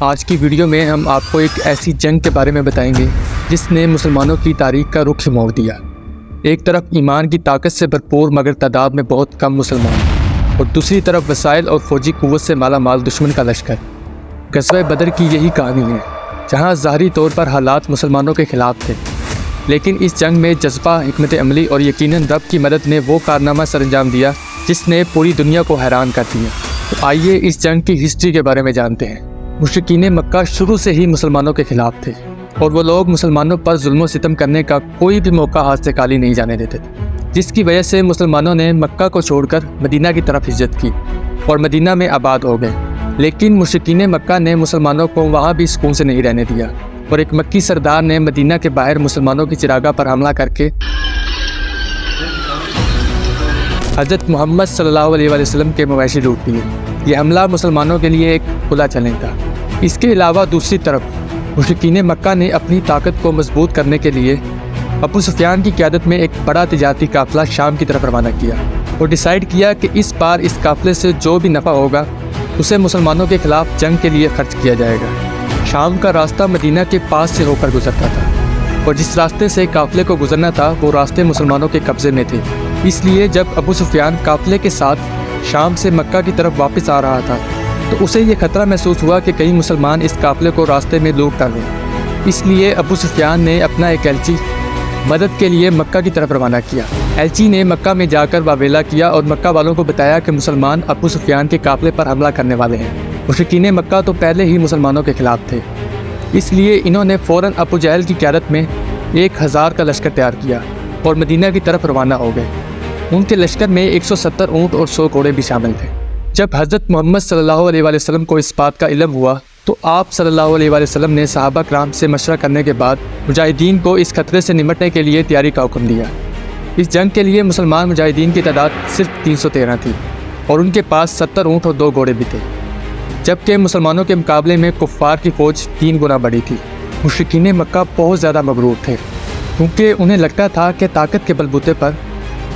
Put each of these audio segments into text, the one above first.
آج کی ویڈیو میں ہم آپ کو ایک ایسی جنگ کے بارے میں بتائیں گے جس نے مسلمانوں کی تاریخ کا رخ موڑ دیا۔ ایک طرف ایمان کی طاقت سے بھرپور مگر تعداد میں بہت کم مسلمان، اور دوسری طرف وسائل اور فوجی قوت سے مالا مال دشمن کا لشکر۔ غزوہ بدر کی یہی کہانی ہے، جہاں ظاہری طور پر حالات مسلمانوں کے خلاف تھے، لیکن اس جنگ میں جذبہ، حکمت عملی اور یقیناً رب کی مدد نے وہ کارنامہ سر انجام دیا جس نے پوری دنیا کو حیران کر دیا۔ تو آئیے اس جنگ کی ہسٹری کے بارے میں جانتے ہیں۔ مشرکین مکہ شروع سے ہی مسلمانوں کے خلاف تھے، اور وہ لوگ مسلمانوں پر ظلم و ستم کرنے کا کوئی بھی موقع ہاتھ سے خالی نہیں جانے دیتے تھے، جس کی وجہ سے مسلمانوں نے مکہ کو چھوڑ کر مدینہ کی طرف ہجرت کی اور مدینہ میں آباد ہو گئے۔ لیکن مشرکین مکہ نے مسلمانوں کو وہاں بھی سکون سے نہیں رہنے دیا، اور ایک مکی سردار نے مدینہ کے باہر مسلمانوں کی چراگاہ پر حملہ کر کے حضرت محمد صلی اللہ علیہ وسلم کے مویشی لوٹ لیے۔ یہ حملہ مسلمانوں کے لیے ایک کھلا چیلنج تھا۔ اس کے علاوہ دوسری طرف مشرکین مکہ نے اپنی طاقت کو مضبوط کرنے کے لیے ابو سفیان کی قیادت میں ایک بڑا تجارتی قافلہ شام کی طرف روانہ کیا، اور ڈیسائیڈ کیا کہ اس بار اس قافلے سے جو بھی نفع ہوگا اسے مسلمانوں کے خلاف جنگ کے لیے خرچ کیا جائے گا۔ شام کا راستہ مدینہ کے پاس سے ہو کر گزرتا تھا، اور جس راستے سے قافلے کو گزرنا تھا وہ راستے مسلمانوں کے قبضے میں تھے۔ اس لیے جب ابو سفیان قافلے کے ساتھ شام سے مکہ کی طرف واپس آ رہا تھا تو اسے یہ خطرہ محسوس ہوا کہ کئی مسلمان اس قافلے کو راستے میں لوٹ ڈالیں۔ اس لیے ابو سفیان نے اپنا ایک ایلچی مدد کے لیے مکہ کی طرف روانہ کیا۔ ایلچی نے مکہ میں جا کر واویلا کیا اور مکہ والوں کو بتایا کہ مسلمان ابو سفیان کے قافلے پر حملہ کرنے والے ہیں۔ مشرکین مکہ تو پہلے ہی مسلمانوں کے خلاف تھے، اس لیے انہوں نے فوراً ابو جہل کی قیادت میں 1000 کا لشکر تیار کیا اور مدینہ کی طرف روانہ ہو گئے۔ ان کے لشکر میں 170 اونٹ اور 100 گھوڑے بھی شامل تھے۔ جب حضرت محمد صلی اللہ علیہ وسلم کو اس بات کا علم ہوا تو آپ صلی اللہ علیہ وسلم نے صحابہ کرام سے مشورہ کرنے کے بعد مجاہدین کو اس خطرے سے نمٹنے کے لیے تیاری کا حکم دیا۔ اس جنگ کے لیے مسلمان مجاہدین کی تعداد صرف 313 تھی، اور ان کے پاس 70 اونٹ اور 2 گھوڑے بھی تھے، جبکہ مسلمانوں کے مقابلے میں کفار کی فوج 3 گنا بڑی تھی۔ مشرکین مکہ بہت زیادہ مغرور تھے، کیونکہ انہیں لگتا تھا کہ طاقت کے بلبوتے پر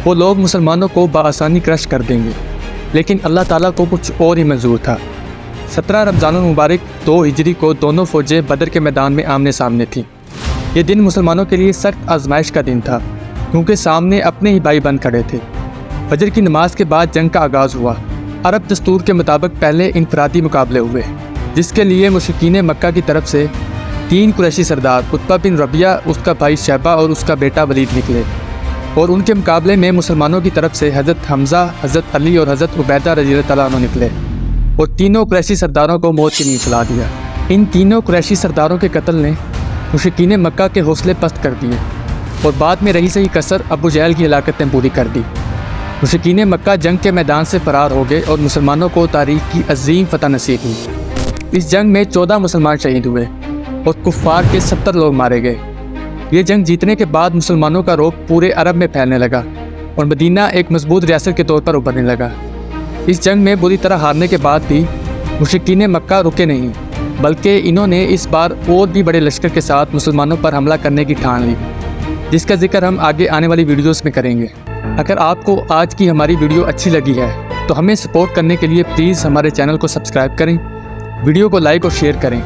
وہ لوگ مسلمانوں کو بآسانی کرش کر دیں گے، لیکن اللہ تعالیٰ کو کچھ اور ہی منظور تھا۔ 17 رمضان المبارک 2 ہجری کو دونوں فوجیں بدر کے میدان میں آمنے سامنے تھیں۔ یہ دن مسلمانوں کے لیے سخت آزمائش کا دن تھا، کیونکہ سامنے اپنے ہی بھائی بن کھڑے تھے۔ فجر کی نماز کے بعد جنگ کا آغاز ہوا۔ عرب دستور کے مطابق پہلے انفرادی مقابلے ہوئے، جس کے لیے مشرکین مکہ کی طرف سے 3 قریشی سردار عتبہ بن ربیعہ، اس کا بھائی شیبہ اور اس کا بیٹا ولید نکلے، اور ان کے مقابلے میں مسلمانوں کی طرف سے حضرت حمزہ، حضرت علی اور حضرت عبیدہ رضی اللہ تعالیٰ عنہ نکلے، اور تینوں قریشی سرداروں کو موت کی نیند سلا دیا۔ ان تینوں قریشی سرداروں کے قتل نے مشرکین مکہ کے حوصلے پست کر دیے، اور بعد میں رہی سہی کسر ابو جہل کی ہلاکتیں پوری کر دی۔ مشرکین مکہ جنگ کے میدان سے فرار ہو گئے، اور مسلمانوں کو تاریخ کی عظیم فتح نصیب ہوئی۔ اس جنگ میں 14 مسلمان شہید ہوئے، اور کفار کے 70 لوگ مارے گئے۔ یہ جنگ جیتنے کے بعد مسلمانوں کا رعب پورے عرب میں پھیلنے لگا، اور مدینہ ایک مضبوط ریاست کے طور پر ابھرنے لگا۔ اس جنگ میں بری طرح ہارنے کے بعد بھی مشرکین مکہ رکے نہیں، بلکہ انہوں نے اس بار اور بھی بڑے لشکر کے ساتھ مسلمانوں پر حملہ کرنے کی ٹھان لی، جس کا ذکر ہم آگے آنے والی ویڈیوز میں کریں گے۔ اگر آپ کو آج کی ہماری ویڈیو اچھی لگی ہے تو ہمیں سپورٹ کرنے کے لیے پلیز ہمارے چینل کو سبسکرائب کریں، ویڈیو کو لائک اور شیئر کریں،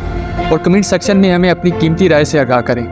اور کمنٹ سیکشن میں ہمیں اپنی قیمتی رائے سے آگاہ کریں۔